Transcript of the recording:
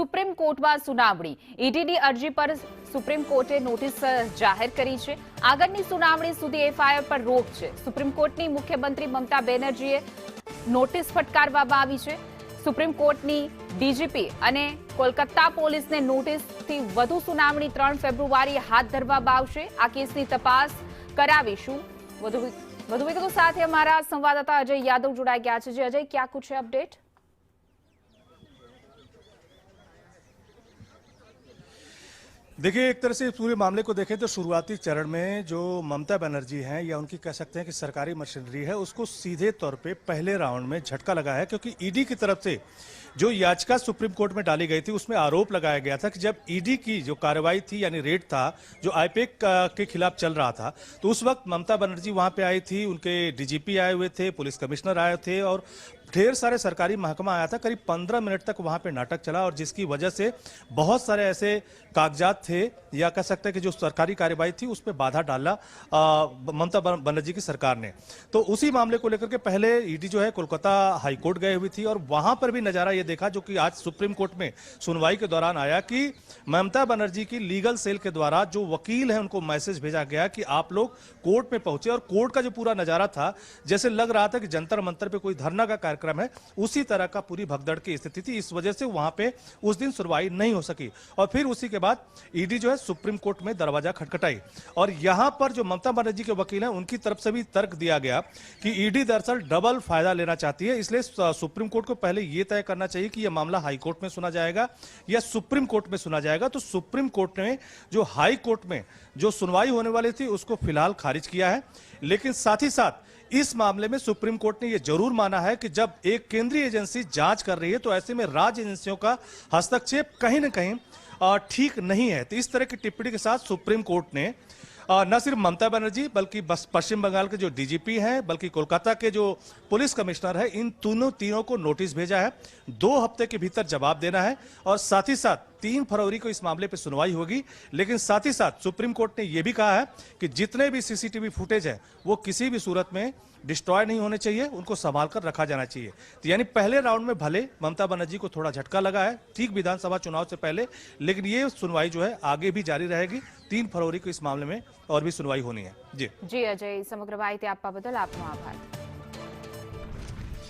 Supreme કોર્ટમાં સુનાવણી। ઈડીની અરજી પર સુપ્રીમ કોર્ટે નોટિસ જાહેર કરી છે। આગળની સુનાવણી સુધી એફઆઈઆર પર રોક છે। સુપ્રીમ કોર્ટની મુખ્યમંત્રી મમતા બેનર્જીએ નોટિસ ફટકારવામાં આવી છે। સુપ્રીમ કોર્ટની ડીજીપી અને કોલકાતા પોલીસને નોટિસથી વધુ સુનાવણી 3 ફેબ્રુઆરીએ હાથ ધરવામાં આવશે। આ કેસની તપાસ કરાવીશું। વધુ વિગતો સાથે हमारा संवाददाता अजय यादव जुड़ाई गया है। अजय, क्या कुछ है अपडेट? देखिए, एक तरह से पूरे मामले को देखें तो शुरुआती चरण में जो ममता बनर्जी हैं या उनकी कह सकते हैं कि सरकारी मशीनरी है, उसको सीधे तौर पे पहले राउंड में झटका लगा है, क्योंकि ईडी की तरफ से जो याचिका सुप्रीम कोर्ट में डाली गई थी उसमें आरोप लगाया गया था कि जब ईडी की जो कार्रवाई थी यानी रेड था जो आईपीएक के खिलाफ चल रहा था, तो उस वक्त ममता बनर्जी वहां पे आई थी, उनके डीजीपी आए हुए थे, पुलिस कमिश्नर आए थे और ढेर सारे सरकारी महकमा आया था। करीब 15 मिनट तक वहां पे नाटक चला और जिसकी वजह से बहुत सारे ऐसे कागजात थे या कह सकते हैं कि जो सरकारी कार्यवाही थी उस पर बाधा डाला ममता बनर्जी की सरकार ने। तो उसी मामले को लेकर के पहले ईडी जो है कोलकाता हाईकोर्ट गए हुई थी और वहां पर भी नजारा ये देखा जो कि आज सुप्रीम कोर्ट में सुनवाई के दौरान आया कि ममता बनर्जी की लीगल सेल के द्वारा जो वकील है उनको मैसेज भेजा गया कि आप लोग कोर्ट में पहुंचे और कोर्ट का जो पूरा नजारा था जैसे लग रहा था कि जंतर मंतर पे कोई धरना का कार्यक्रम है, उसी तरह का पूरी भगदड़ की स्थिति थी। इस वजह से वहां पे उस दिन सुनवाई नहीं हो सकी और फिर उसी के बाद ईडी जो है सुप्रीम कोर्ट में दरवाजा खटखटाई और यहां पर जो ममता बनर्जी के वकील हैं उनकी तरफ से भी तर्क दिया गया कि ईडी दरअसल डबल फायदा लेना चाहती है, इसलिए सुप्रीम कोर्ट को पहले यह तय करना चाहिए कि यह मामला हाई कोर्ट में सुना जाएगा या सुप्रीम कोर्ट में सुना जाएगा। तो सुप्रीम कोर्ट ने जो हाई कोर्ट में जो सुनवाई होने वाली थी उसको फिलहाल खारिज किया है, लेकिन साथ ही साथ इस मामले में सुप्रीम कोर्ट ने यह जरूर माना है कि जब एक केंद्रीय एजेंसी जांच कर रही है तो ऐसे में राज्य एजेंसियों का हस्तक्षेप कहीं ना कहीं ठीक नहीं है। तो इस तरह की टिप्पणी के साथ सुप्रीम कोर्ट ने न सिर्फ ममता बनर्जी बल्कि पश्चिम बंगाल के जो डीजीपी हैं बल्कि कोलकाता के जो पुलिस कमिश्नर है इन तीनों को नोटिस भेजा है। 2 हफ्ते के भीतर जवाब देना है और साथ ही साथ 3 फरवरी को इस मामले पर सुनवाई होगी। लेकिन साथ ही साथ सुप्रीम कोर्ट ने यह भी कहा है कि जितने भी सीसीटीवी फुटेज है वो किसी भी सूरत में डिस्ट्रॉय नहीं होने चाहिए, उनको संभाल कर रखा जाना चाहिए। तो यानी पहले राउंड में भले ममता बनर्जी को थोड़ा झटका लगा है ठीक विधानसभा चुनाव से पहले, लेकिन ये सुनवाई जो है आगे भी जारी रहेगी। 3 फरवरी को इस मामले में और भी सुनवाई होनी है। जी अजय, समग्र माहिती आपवा बदल आपनो आभार।